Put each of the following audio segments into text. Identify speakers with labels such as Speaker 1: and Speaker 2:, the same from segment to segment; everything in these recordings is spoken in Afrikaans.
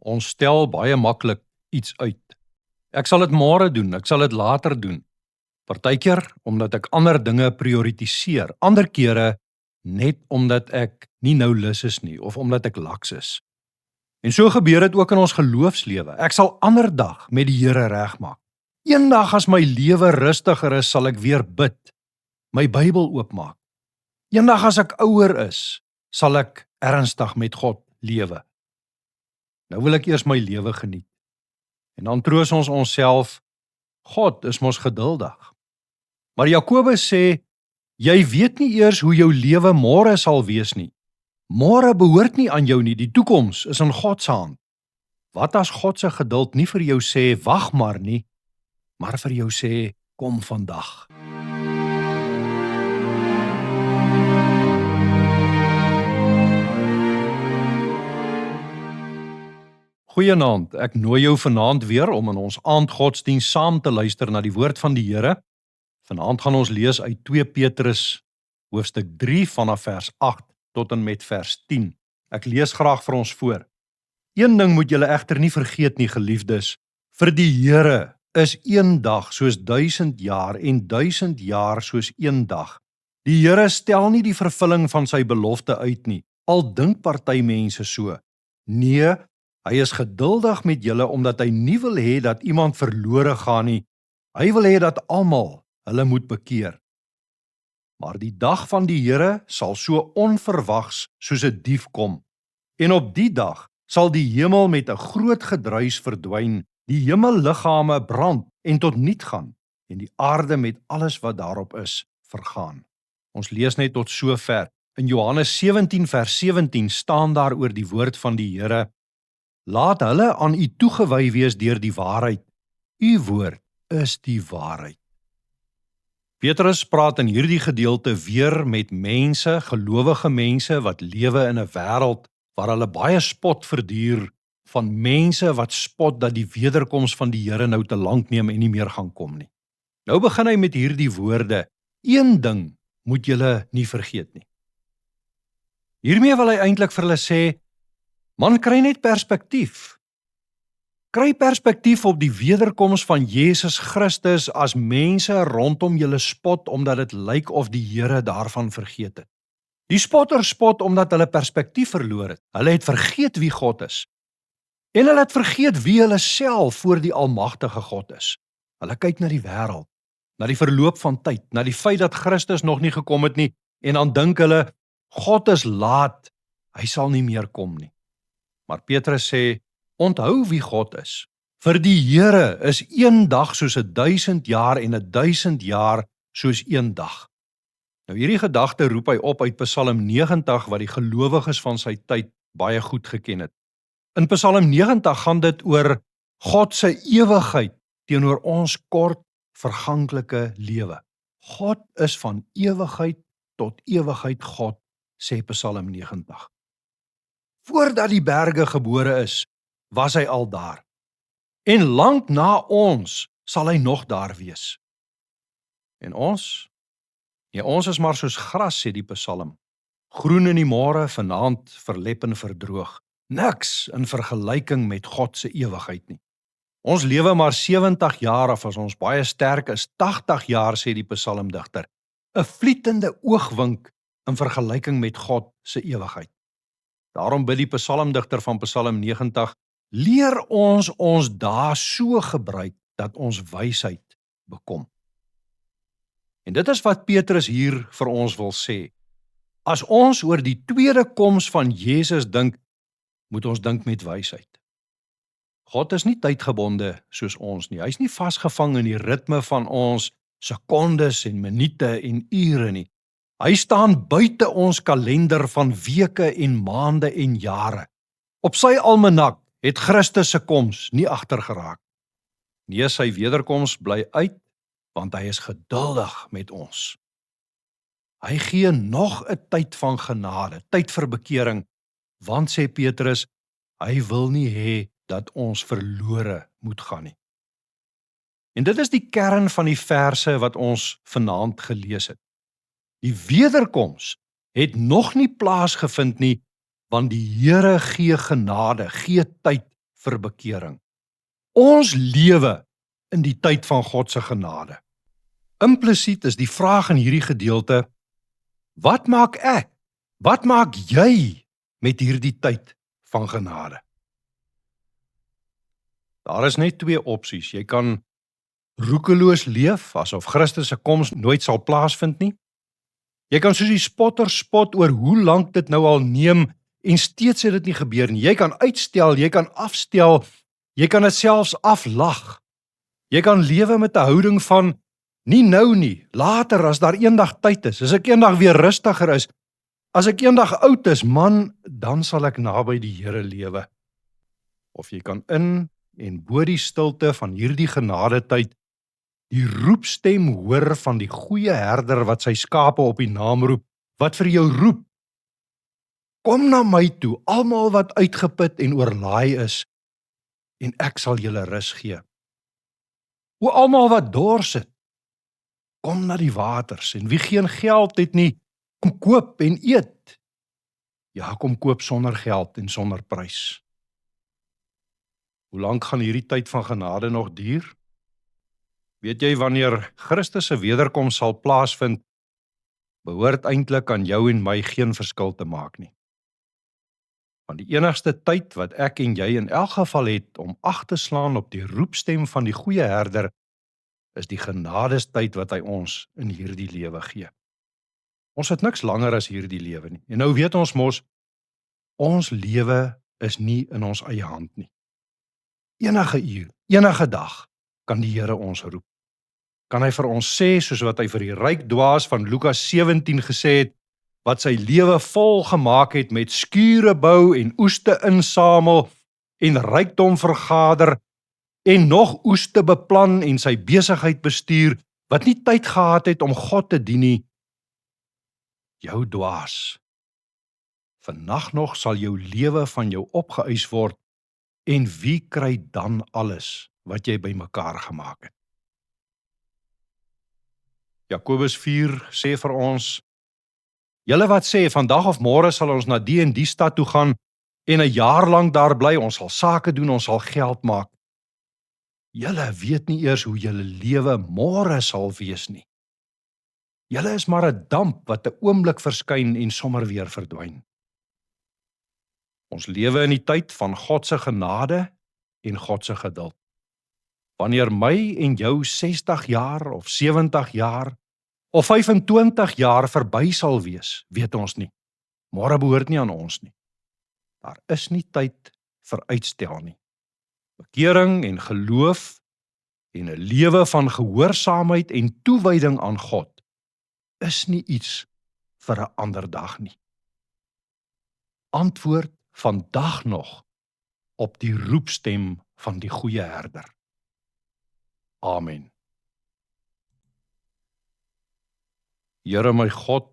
Speaker 1: Ons stel baie maklik iets uit. Ek sal dit môre doen, ek sal dit later doen. Partykeer omdat ek ander dinge prioritiseer, ander kere net omdat ek nie nou lus is nie of omdat ek laks is. En so gebeur dit ook in ons geloofslewe. Ek sal ander dag met die Here regmaak. Eendag as my lewe rustiger is, sal ek weer bid, my Bybel oopmaak. Eendag as ek ouer is, sal ek ernstig met God lewe. Nou wil ek eers my lewe geniet. En dan troos ons onsself, God is mos geduldig. Maar Jakobus sê, jy weet nie eers hoe jou lewe môre sal wees nie. Môre behoort nie aan jou nie, die toekoms is in God se hand. Wat as God se geduld nie vir jou sê, wag maar nie, maar vir jou sê, kom vandag. Goeienaand, ek nooi jou vanaand weer om in ons aandgodsdiens saam te luister na die woord van die Here. Vanaand gaan ons lees uit 2 Petrus hoofstuk 3 vanaf vers 8 tot en met vers 10. Ek lees graag vir ons voor. Een ding moet julle egter nie vergeet nie, geliefdes, vir die Here is een dag soos 1000 jaar en 1000 jaar soos een dag. Die Here stel nie die vervulling van sy belofte uit nie, al dink party mense so. Nee, hy is geduldig met julle omdat hy nie wil hê dat iemand verlore gaan nie. Hy wil hê dat almal hulle moet bekeer. Maar die dag van die Here sal so onverwags soos 'n dief kom. En op die dag sal die hemel met 'n groot gedruis verdwyn, die hemelliggame brand en tot niet gaan, en die aarde met alles wat daarop is, vergaan. Ons lees net tot sover. In Johannes 17 vers 17 staan daar oor die woord van die Here: Laat hulle aan u toegewy wees deur die waarheid. U woord is die waarheid. Petrus praat in hierdie gedeelte weer met mense, gelowige mense wat lewe in 'n wêreld waar hulle baie spot verduur, van mense wat spot dat die wederkoms van die Here nou te lank neem en nie meer gaan kom nie. Nou begin hy met hierdie woorde: een ding moet julle nie vergeet nie. Hiermee wil hy eintlik vir hulle sê, man, kry net perspektief. Kry perspektief op die wederkoms van Jesus Christus as mense rondom julle spot omdat dit lyk of die Here daarvan vergeet het. Die spotters spot omdat hulle perspektief verloor het. Hulle het vergeet wie God is. En hulle het vergeet wie hulle self voor die almagtige God is. Hulle kyk na die wêreld, na die verloop van tyd, na die feit dat Christus nog nie gekom het nie, en dan dink hulle, God is laat, hy sal nie meer kom nie. Maar Petrus sê, onthou wie God is. Vir die Here is een dag soos 1000 jaar en 1000 jaar soos een dag. Nou hierdie gedagte roep hy op uit Psalm 90 wat die gelowiges van sy tyd baie goed geken het. In Psalm 90 gaan dit oor God se ewigheid teenoor ons kort, verganklike lewe. God is van ewigheid tot ewigheid God, sê Psalm 90. Voordat die berge gebore is, was hy al daar. En lank na ons sal hy nog daar wees. En ons? Ja, ons is maar soos gras, sê die Psalm. Groen in die môre, vanaand verlep en verdroog. Niks in vergelyking met God se ewigheid nie. Ons lewe maar 70 jaar of as ons baie sterk is, 80 jaar, sê die psalmdigter. 'n vlietende oogwink in vergelyking met God se ewigheid. Daarom bid die psalmdigter van Psalm 90, leer ons dae so gebruik dat ons wysheid bekom. En dit is wat Petrus hier vir ons wil sê. As ons oor die tweede koms van Jesus dink, moet ons dink met wysheid. God is nie tydgebonde soos ons nie. Hy is nie vasgevang in die ritme van ons sekondes en minute en ure nie. Hy staan buite ons kalender van weke en maande en jare. Op sy almanak het Christus se koms nie agtergeraak. Nee, sy wederkoms bly uit, want hy is geduldig met ons. Hy gee nog 'n tyd van genade, tyd vir bekering, want, sê Petrus, hy wil nie hê dat ons verlore moet gaan nie. En dit is die kern van die verse wat ons vanaand gelees het. Die wederkoms het nog nie plaasgevind nie, want die Here gee genade, gee tyd vir bekering. Ons lewe in die tyd van God se genade. Implisiet is die vraag in hierdie gedeelte: wat maak ek? Wat maak jy met hierdie tyd van genade? Daar is net twee opsies. Jy kan roekeloos leef, asof Christus se koms nooit sal plaasvind nie. Jy kan soos die spotters spot oor hoe lank dit nou al neem en steeds het dit nie gebeur nie. Jy kan uitstel, jy kan afstel, jy kan dit selfs aflag. Jy kan lewe met 'n houding van nie nou nie, later as daar eendag tyd is, as ek eendag weer rustiger is, as ek eendag oud is, man, dan sal ek naby die Here lewe. Of jy kan in en bo die stilte van hierdie genadetyd die roepstem hoor van die goeie herder wat sy skape op die naam roep, wat vir jou roep: kom na my toe, almal wat uitgeput en oorlaai is, en ek sal julle rus gee. O almal wat dors het, kom na die waters, en wie geen geld het nie, kom koop en eet. Ja, kom koop sonder geld en sonder prys. Hoe lank gaan hierdie tyd van genade nog duur? Weet jy wanneer Christus se wederkoms sal plaasvind, behoort eintlik aan jou en my geen verskil te maak nie. Want die enigste tyd wat ek en jy in elk geval het om ag te slaan op die roepstem van die goeie herder, is die genadestyd wat hy ons in hierdie lewe gee. Ons het niks langer as hierdie lewe nie. En nou weet ons mos, ons lewe is nie in ons eie hand nie. Enige uur, enige dag, kan die Here ons roep. Kan hy vir ons sê, soos wat hy vir die ryk dwaas van Lukas 17 gesê het, wat sy lewe vol gemaak het met skure bou en oeste insamel en rykdom vergader en nog oeste beplan en sy besigheid bestuur, wat nie tyd gehad het om God te dien nie. Jou dwaas, vannag nog sal jou lewe van jou opgeëis word, en wie kry dan alles wat jy bymekaar gemaak het? Jakobus 4 sê vir ons: julle wat sê, vandag of môre sal ons na die en die stad toe gaan en 'n jaar lank daar bly, ons sal sake doen, ons sal geld maak. Julle weet nie eers hoe julle lewe môre sal wees nie. Julle is maar 'n damp wat 'n oomblik verskyn en sommer weer verdwyn. Ons lewe in die tyd van God se genade en God se geduld. Wanneer my en jou 60 jaar of 70 jaar of 25 jaar verby sal wees, weet ons nie. Môre behoort nie aan ons nie. Daar is nie tyd vir uitstel nie. Bekering en geloof en 'n lewe van gehoorsaamheid en toewyding aan God is nie iets vir 'n ander dag nie. Antwoord vandag nog op die roepstem van die goeie herder. Amen. Here my God,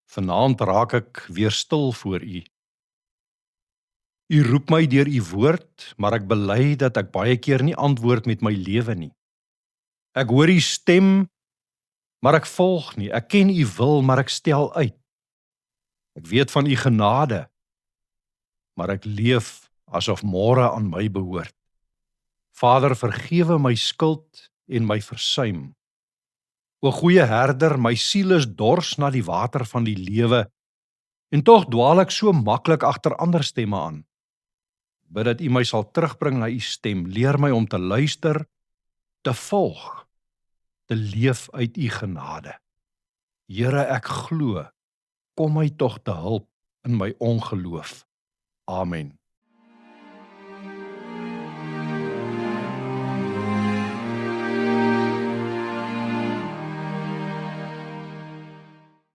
Speaker 1: vanaand raak ek weer stil voor U. U roep my deur U woord, maar ek bely dat ek baie keer nie antwoord met my lewe nie. Ek hoor U stem, maar ek volg nie. Ek ken U wil, maar ek stel uit. Ek weet van U genade, maar ek leef asof môre aan my behoort. Vader, vergewe my skuld en my versuim. O goeie herder, my siel is dors na die water van die lewe, en tog dwaal ek so maklik agter ander stemme aan. Bid dat U my sal terugbring na U stem, leer my om te luister, te volg, te leef uit U genade. Here, ek glo, kom my tog te hulp in my ongeloof. Amen.